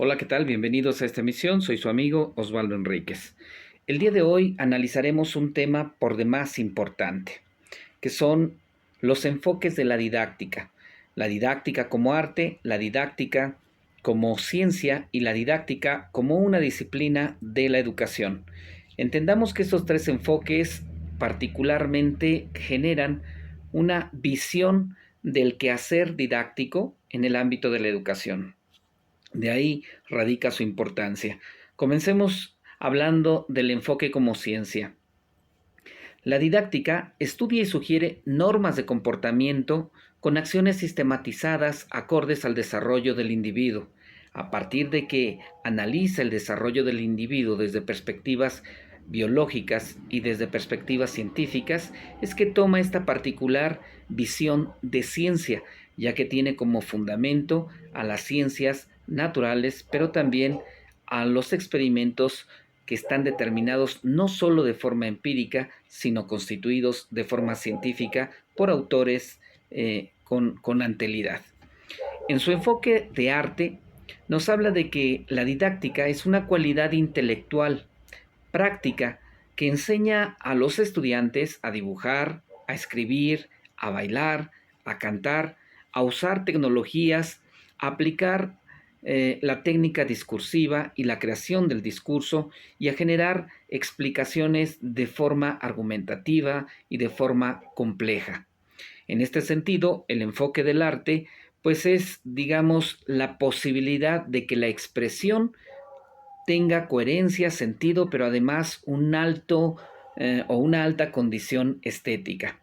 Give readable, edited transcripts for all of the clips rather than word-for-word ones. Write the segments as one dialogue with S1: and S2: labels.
S1: Hola, ¿qué tal? Bienvenidos a esta emisión. Soy su amigo Osvaldo Enríquez. El día de hoy analizaremos un tema por demás importante, que son los enfoques de la didáctica. La didáctica como arte, la didáctica como ciencia y la didáctica como una disciplina de la educación. Entendamos que estos tres enfoques particularmente generan una visión del quehacer didáctico en el ámbito de la educación. De ahí radica su importancia. Comencemos hablando del enfoque como ciencia. La didáctica estudia y sugiere normas de comportamiento con acciones sistematizadas acordes al desarrollo del individuo, a partir de que analiza el desarrollo del individuo desde perspectivas biológicas y desde perspectivas científicas, es que toma esta particular visión de ciencia, ya que tiene como fundamento a las ciencias naturales, pero también a los experimentos que están determinados no solo de forma empírica, sino constituidos de forma científica por autores con anterioridad. En su enfoque de arte, nos habla de que la didáctica es una cualidad intelectual, práctica, que enseña a los estudiantes a dibujar, a escribir, a bailar, a cantar, a usar tecnologías, a aplicar la técnica discursiva y la creación del discurso y a generar explicaciones de forma argumentativa y de forma compleja. En este sentido, el enfoque del arte pues es, digamos, la posibilidad de que la expresión tenga coherencia, sentido, pero además un alto o una alta condición estética.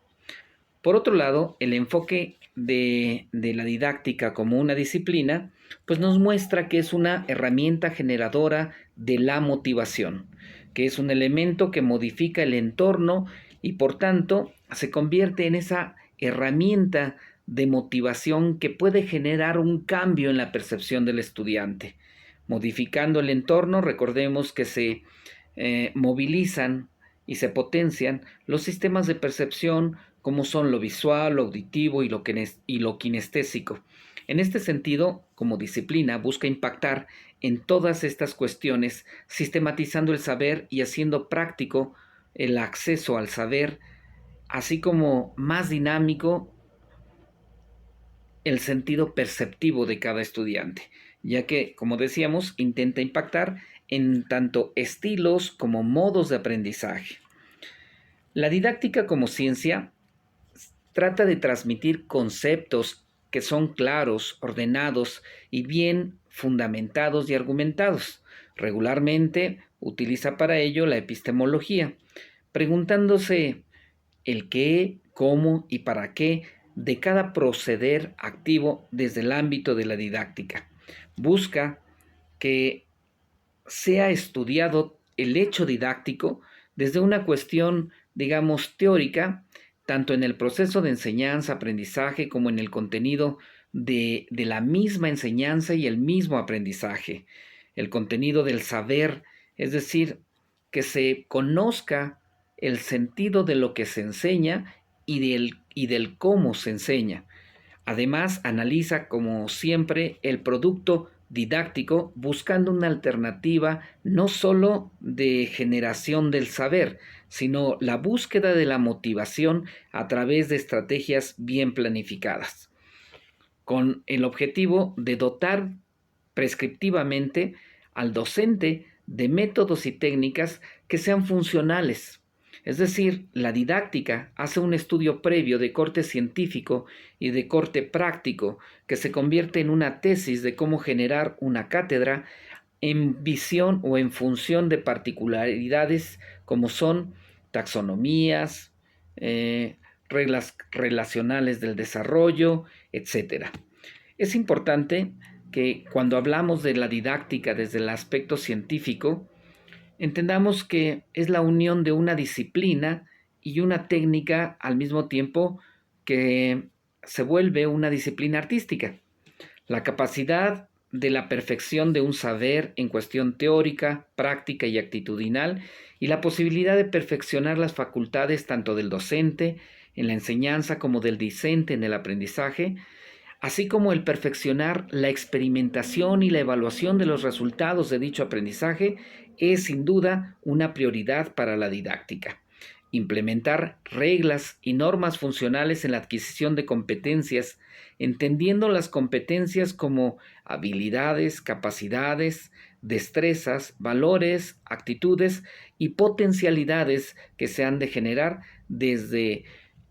S1: Por otro lado, el enfoque de la didáctica como una disciplina, pues nos muestra que es una herramienta generadora de la motivación, que es un elemento que modifica el entorno y por tanto se convierte en esa herramienta de motivación que puede generar un cambio en la percepción del estudiante. Modificando el entorno, recordemos que se movilizan y se potencian los sistemas de percepción como son lo visual, lo auditivo y lo kinestésico. En este sentido, como disciplina, busca impactar en todas estas cuestiones, sistematizando el saber y haciendo práctico el acceso al saber, así como más dinámico el sentido perceptivo de cada estudiante, ya que, como decíamos, intenta impactar en tanto estilos como modos de aprendizaje. La didáctica como ciencia trata de transmitir conceptos que son claros, ordenados y bien fundamentados y argumentados. Regularmente utiliza para ello la epistemología, preguntándose el qué, cómo y para qué de cada proceder activo desde el ámbito de la didáctica. Busca que sea estudiado el hecho didáctico desde una cuestión, digamos, teórica, tanto en el proceso de enseñanza, aprendizaje, como en el contenido de la misma enseñanza y el mismo aprendizaje. El contenido del saber, es decir, que se conozca el sentido de lo que se enseña y del cómo se enseña. Además, analiza, como siempre, el producto didáctico buscando una alternativa no solo de generación del saber, sino la búsqueda de la motivación a través de estrategias bien planificadas, con el objetivo de dotar prescriptivamente al docente de métodos y técnicas que sean funcionales. Es decir, la didáctica hace un estudio previo de corte científico y de corte práctico que se convierte en una tesis de cómo generar una cátedra en visión o en función de particularidades como son taxonomías, reglas relacionales del desarrollo, etc. Es importante que cuando hablamos de la didáctica desde el aspecto científico, entendamos que es la unión de una disciplina y una técnica al mismo tiempo que se vuelve una disciplina artística. La capacidad de la perfección de un saber en cuestión teórica, práctica y actitudinal, y la posibilidad de perfeccionar las facultades tanto del docente en la enseñanza como del discente en el aprendizaje, así como el perfeccionar la experimentación y la evaluación de los resultados de dicho aprendizaje es sin duda una prioridad para la didáctica. Implementar reglas y normas funcionales en la adquisición de competencias, entendiendo las competencias como habilidades, capacidades, destrezas, valores, actitudes y potencialidades que se han de generar desde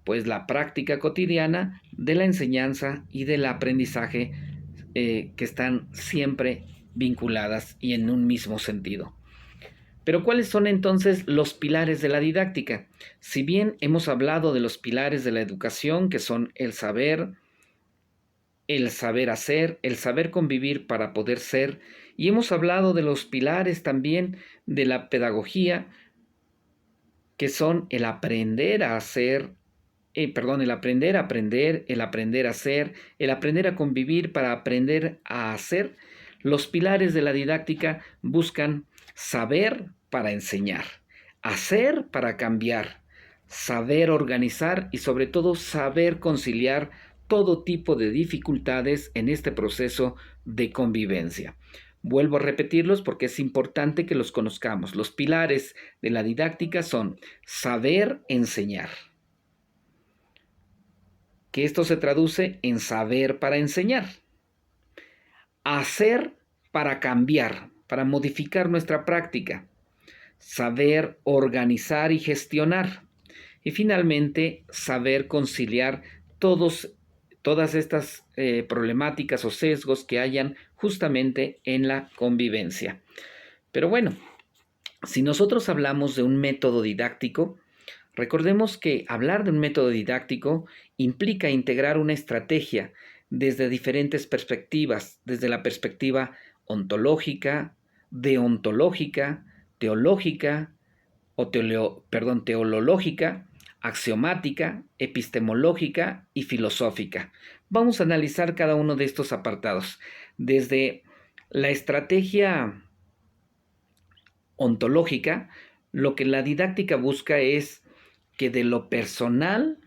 S1: la práctica cotidiana de la enseñanza y del aprendizaje, que están siempre vinculadas y en un mismo sentido. Pero ¿cuáles son entonces los pilares de la didáctica? Si bien hemos hablado de los pilares de la educación, que son el saber hacer, el saber convivir para poder ser, y hemos hablado de los pilares también de la pedagogía, que son el aprender a hacer, el aprender a aprender, el aprender a hacer, el aprender a convivir para aprender a hacer. Los pilares de la didáctica buscan saber para enseñar, hacer para cambiar, saber organizar y sobre todo saber conciliar todo tipo de dificultades en este proceso de convivencia. Vuelvo a repetirlos porque es importante que los conozcamos. Los pilares de la didáctica son saber enseñar, que esto se traduce en saber para enseñar, hacer para cambiar, para modificar nuestra práctica, saber organizar y gestionar, y finalmente saber conciliar todas estas problemáticas o sesgos que hayan justamente en la convivencia. Pero bueno, si nosotros hablamos de un método didáctico, recordemos que hablar de un método didáctico implica integrar una estrategia desde diferentes perspectivas, desde la perspectiva ontológica, deontológica, teológica, teolológica, axiomática, epistemológica y filosófica. Vamos a analizar cada uno de estos apartados. Desde la estrategia ontológica, lo que la didáctica busca es que de lo personal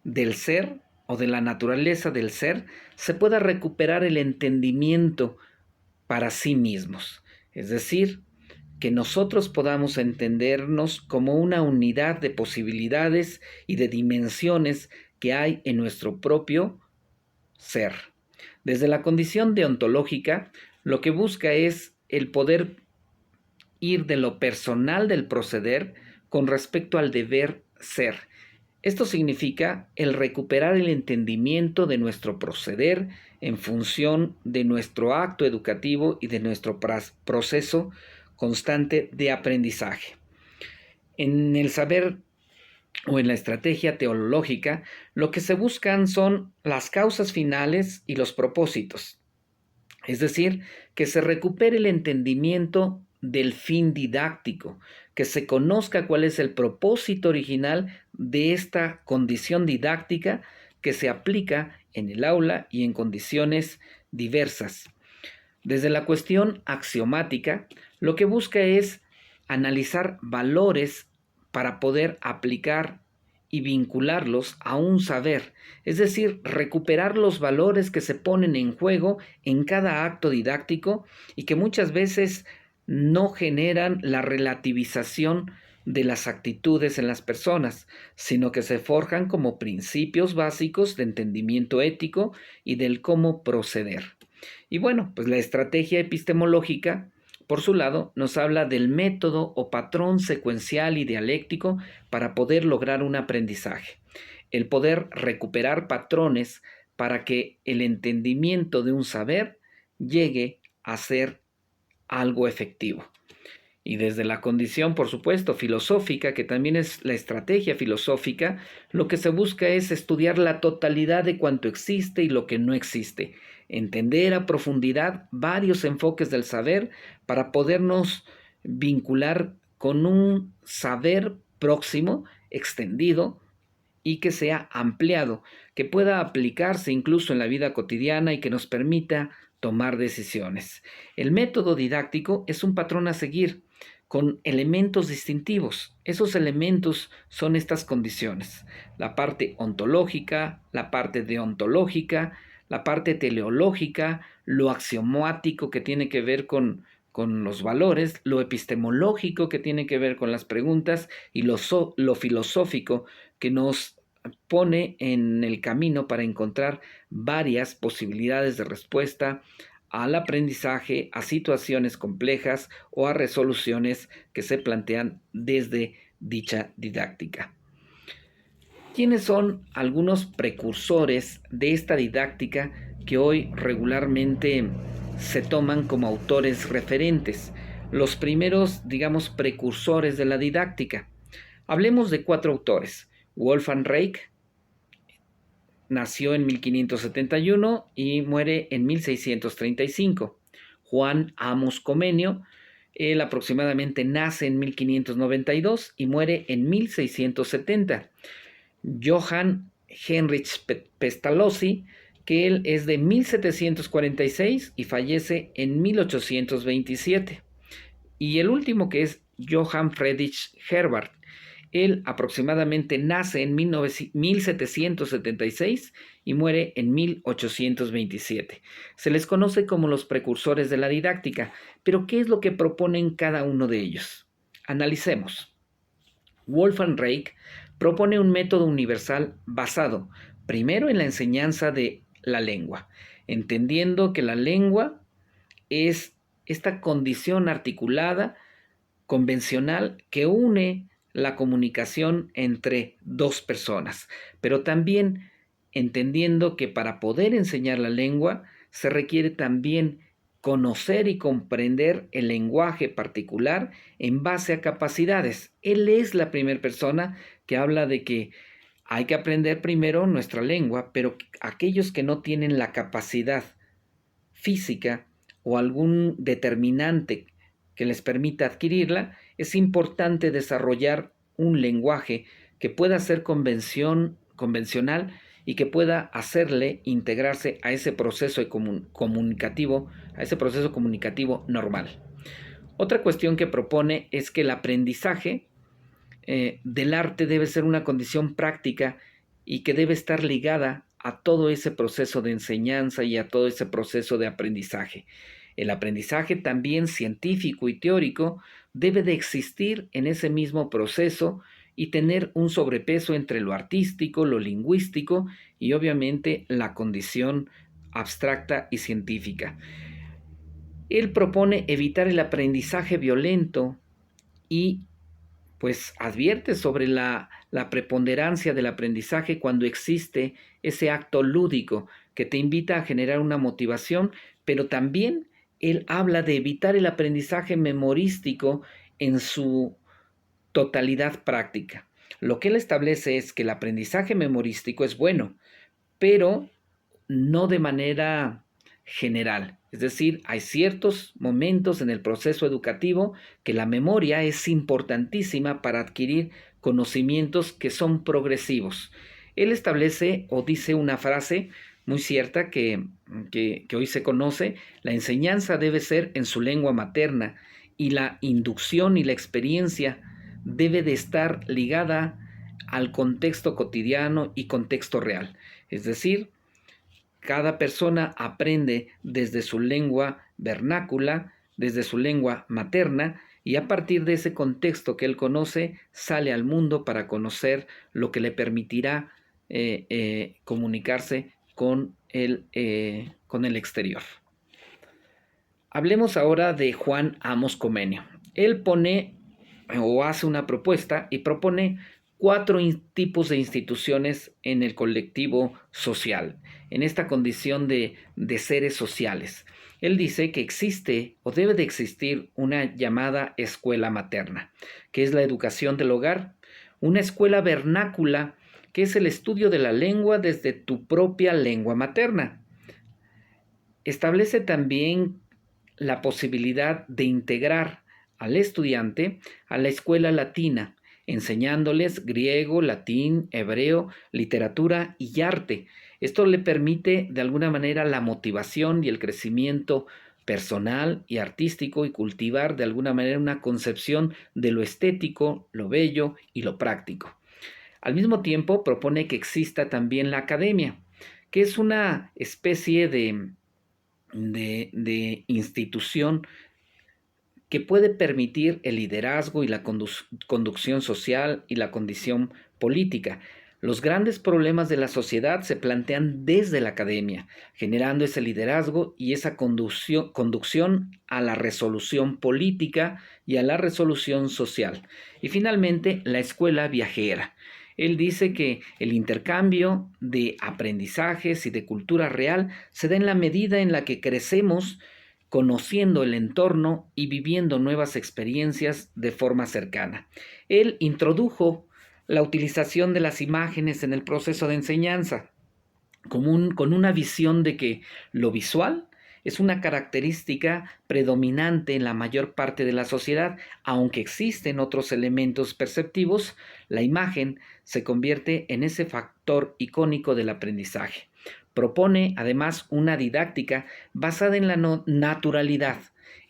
S1: del ser o de la naturaleza del ser se pueda recuperar el entendimiento para sí mismos. Es decir, que nosotros podamos entendernos como una unidad de posibilidades y de dimensiones que hay en nuestro propio ser. Desde la condición deontológica, lo que busca es el poder ir de lo personal del proceder con respecto al deber ser. Esto significa el recuperar el entendimiento de nuestro proceder en función de nuestro acto educativo y de nuestro proceso constante de aprendizaje. En el saber o en la estrategia teológica, lo que se buscan son las causas finales y los propósitos. Es decir, que se recupere el entendimiento del fin didáctico, que se conozca cuál es el propósito original de esta condición didáctica que se aplica en el aula y en condiciones diversas. Desde la cuestión axiomática, lo que busca es analizar valores para poder aplicar y vincularlos a un saber, es decir, recuperar los valores que se ponen en juego en cada acto didáctico y que muchas veces no generan la relativización de las actitudes en las personas, sino que se forjan como principios básicos de entendimiento ético y del cómo proceder. Y bueno, pues la estrategia epistemológica, por su lado, nos habla del método o patrón secuencial y dialéctico para poder lograr un aprendizaje. El poder recuperar patrones para que el entendimiento de un saber llegue a ser algo efectivo. Y desde la condición, por supuesto, filosófica, que también es la estrategia filosófica, lo que se busca es estudiar la totalidad de cuanto existe y lo que no existe, entender a profundidad varios enfoques del saber para podernos vincular con un saber próximo, extendido y que sea ampliado, que pueda aplicarse incluso en la vida cotidiana y que nos permita tomar decisiones. El método didáctico es un patrón a seguir con elementos distintivos. Esos elementos son estas condiciones: la parte ontológica, la parte deontológica, la parte teleológica, lo axiomático que tiene que ver con los valores, lo epistemológico que tiene que ver con las preguntas y lo filosófico que nos pone en el camino para encontrar varias posibilidades de respuesta al aprendizaje, a situaciones complejas o a resoluciones que se plantean desde dicha didáctica. ¿Quiénes son algunos precursores de esta didáctica que hoy regularmente se toman como autores referentes? Los primeros, digamos, precursores de la didáctica. Hablemos de 4 autores. Wolfgang Reich nació en 1571 y muere en 1635. Juan Amos Comenio, él aproximadamente nace en 1592 y muere en 1670. Johann Heinrich Pestalozzi, que él es de 1746 y fallece en 1827. Y el último, que es Johann Friedrich Herbart, él aproximadamente nace en 1776 y muere en 1827. Se les conoce como los precursores de la didáctica, pero ¿qué es lo que proponen cada uno de ellos? Analicemos. Wolfgang Reich propone un método universal basado primero en la enseñanza de la lengua, entendiendo que la lengua es esta condición articulada, convencional, que une la comunicación entre dos personas, pero también entendiendo que para poder enseñar la lengua se requiere también conocer y comprender el lenguaje particular en base a capacidades. Él es la primera persona que habla de que hay que aprender primero nuestra lengua, pero aquellos que no tienen la capacidad física o algún determinante que les permita adquirirla, es importante desarrollar un lenguaje que pueda ser convencional y que pueda hacerle integrarse a ese proceso comunicativo, a ese proceso comunicativo normal. Otra cuestión que propone es que el aprendizaje del arte debe ser una condición práctica y que debe estar ligada a todo ese proceso de enseñanza y a todo ese proceso de aprendizaje. El aprendizaje también científico y teórico debe de existir en ese mismo proceso y tener un sobrepeso entre lo artístico, lo lingüístico y obviamente la condición abstracta y científica. Él propone evitar el aprendizaje violento y pues advierte sobre la preponderancia del aprendizaje cuando existe ese acto lúdico que te invita a generar una motivación, pero también él habla de evitar el aprendizaje memorístico en su totalidad práctica. Lo que él establece es que el aprendizaje memorístico es bueno, pero no de manera general. Es decir, hay ciertos momentos en el proceso educativo que la memoria es importantísima para adquirir conocimientos que son progresivos. Él establece o dice una frase muy cierta que hoy se conoce: la enseñanza debe ser en su lengua materna y la inducción y la experiencia debe de estar ligada al contexto cotidiano y contexto real. Es decir, cada persona aprende desde su lengua vernácula, desde su lengua materna, y a partir de ese contexto que él conoce, sale al mundo para conocer lo que le permitirá comunicarse con el exterior. Hablemos ahora de Juan Amos Comenio. Él pone o hace una propuesta y propone 4 tipos de instituciones en el colectivo social, en esta condición de seres sociales. Él dice que existe o debe de existir una llamada escuela materna, que es la educación del hogar, una escuela vernácula, que es el estudio de la lengua desde tu propia lengua materna. Establece también la posibilidad de integrar al estudiante a la escuela latina, enseñándoles griego, latín, hebreo, literatura y arte. Esto le permite de alguna manera la motivación y el crecimiento personal y artístico y cultivar de alguna manera una concepción de lo estético, lo bello y lo práctico. Al mismo tiempo propone que exista también la academia, que es una especie de institución que puede permitir el liderazgo y la conducción social y la condición política. Los grandes problemas de la sociedad se plantean desde la academia, generando ese liderazgo y esa conducción a la resolución política y a la resolución social. Y finalmente, la escuela viajera. Él dice que el intercambio de aprendizajes y de cultura real se da en la medida en la que crecemos conociendo el entorno y viviendo nuevas experiencias de forma cercana. Él introdujo la utilización de las imágenes en el proceso de enseñanza, con una visión de que lo visual es una característica predominante en la mayor parte de la sociedad. Aunque existen otros elementos perceptivos, la imagen se convierte en ese factor icónico del aprendizaje. Propone además una didáctica basada en la naturalidad,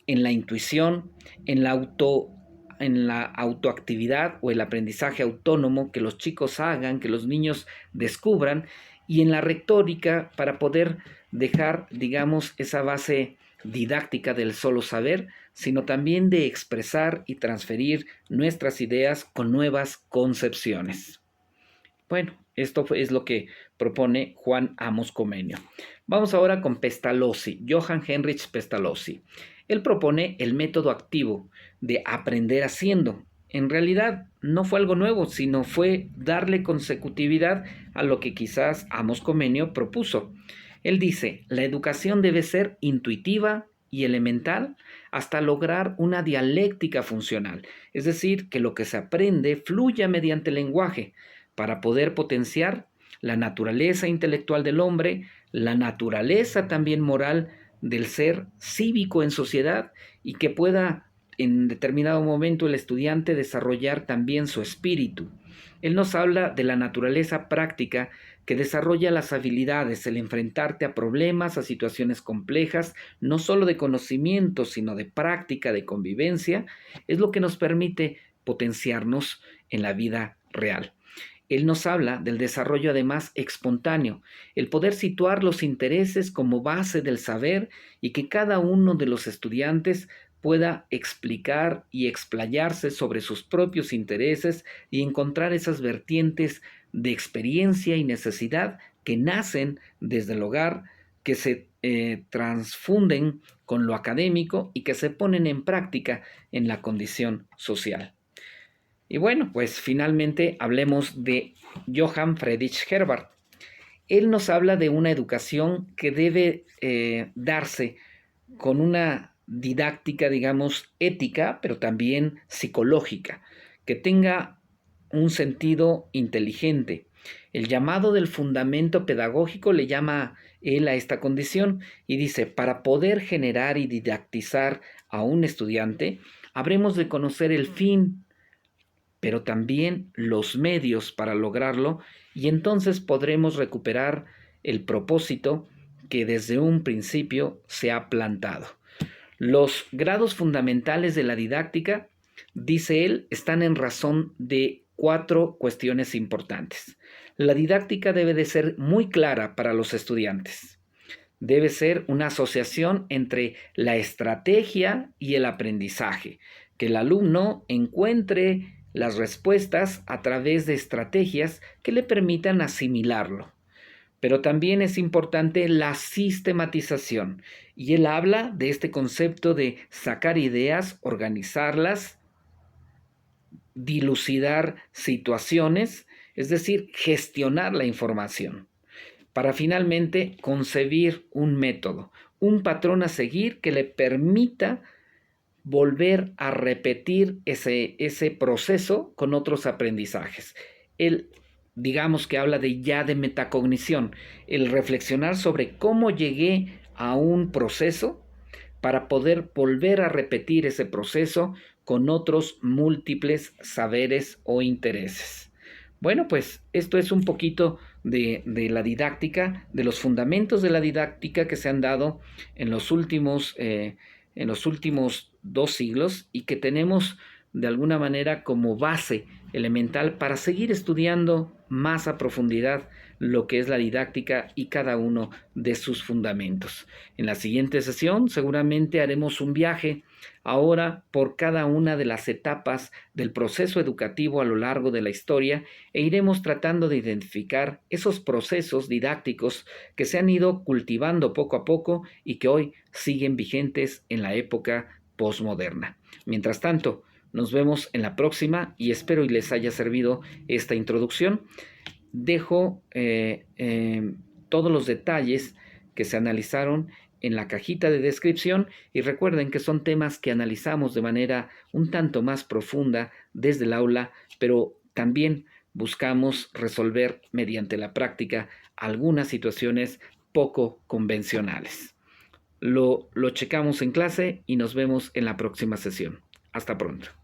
S1: en la intuición, en la autoactividad o el aprendizaje autónomo, que los chicos hagan, que los niños descubran, y en la retórica para poder dejar, digamos, esa base didáctica del solo saber, sino también de expresar y transferir nuestras ideas con nuevas concepciones. Bueno, esto es lo que propone Juan Amos Comenio. Vamos ahora con Pestalozzi, Johann Heinrich Pestalozzi. Él propone el método activo de aprender haciendo. En realidad no fue algo nuevo, sino fue darle consecutividad a lo que quizás Amos Comenio propuso. Él dice, la educación debe ser intuitiva y elemental hasta lograr una dialéctica funcional, es decir, que lo que se aprende fluya mediante el lenguaje, para poder potenciar la naturaleza intelectual del hombre, la naturaleza también moral del ser cívico en sociedad, y que pueda en determinado momento el estudiante desarrollar también su espíritu. Él nos habla de la naturaleza práctica que desarrolla las habilidades, el enfrentarte a problemas, a situaciones complejas, no solo de conocimiento, sino de práctica, de convivencia, es lo que nos permite potenciarnos en la vida real. Él nos habla del desarrollo además espontáneo, el poder situar los intereses como base del saber y que cada uno de los estudiantes pueda explicar y explayarse sobre sus propios intereses y encontrar esas vertientes de experiencia y necesidad que nacen desde el hogar, que se transfunden con lo académico y que se ponen en práctica en la condición social. Y bueno, pues finalmente hablemos de Johann Friedrich Herbart. Él nos habla de una educación que debe darse con una didáctica, digamos, ética, pero también psicológica, que tenga un sentido inteligente. El llamado del fundamento pedagógico le llama él a esta condición y dice, para poder generar y didactizar a un estudiante, habremos de conocer el fin, pero también los medios para lograrlo, y entonces podremos recuperar el propósito que desde un principio se ha plantado. Los grados fundamentales de la didáctica, dice él, están en razón de 4 cuestiones importantes. La didáctica debe de ser muy clara para los estudiantes. Debe ser una asociación entre la estrategia y el aprendizaje, que el alumno encuentre las respuestas a través de estrategias que le permitan asimilarlo. Pero también es importante la sistematización, y él habla de este concepto de sacar ideas, organizarlas, dilucidar situaciones, es decir, gestionar la información, para finalmente concebir un método, un patrón a seguir que le permita volver a repetir ese proceso con otros aprendizajes. Él, digamos que habla de metacognición, el reflexionar sobre cómo llegué a un proceso para poder volver a repetir ese proceso con otros múltiples saberes o intereses. Bueno, pues esto es un poquito de la didáctica, de los fundamentos de la didáctica que se han dado en los últimos 2 siglos y que tenemos de alguna manera como base elemental para seguir estudiando más a profundidad lo que es la didáctica y cada uno de sus fundamentos. En la siguiente sesión seguramente haremos un viaje ahora por cada una de las etapas del proceso educativo a lo largo de la historia e iremos tratando de identificar esos procesos didácticos que se han ido cultivando poco a poco y que hoy siguen vigentes en la época posmoderna. Mientras tanto, nos vemos en la próxima y espero y les haya servido esta introducción. Dejo todos los detalles que se analizaron en la cajita de descripción y recuerden que son temas que analizamos de manera un tanto más profunda desde el aula, pero también buscamos resolver mediante la práctica algunas situaciones poco convencionales. Lo checamos en clase y nos vemos en la próxima sesión. Hasta pronto.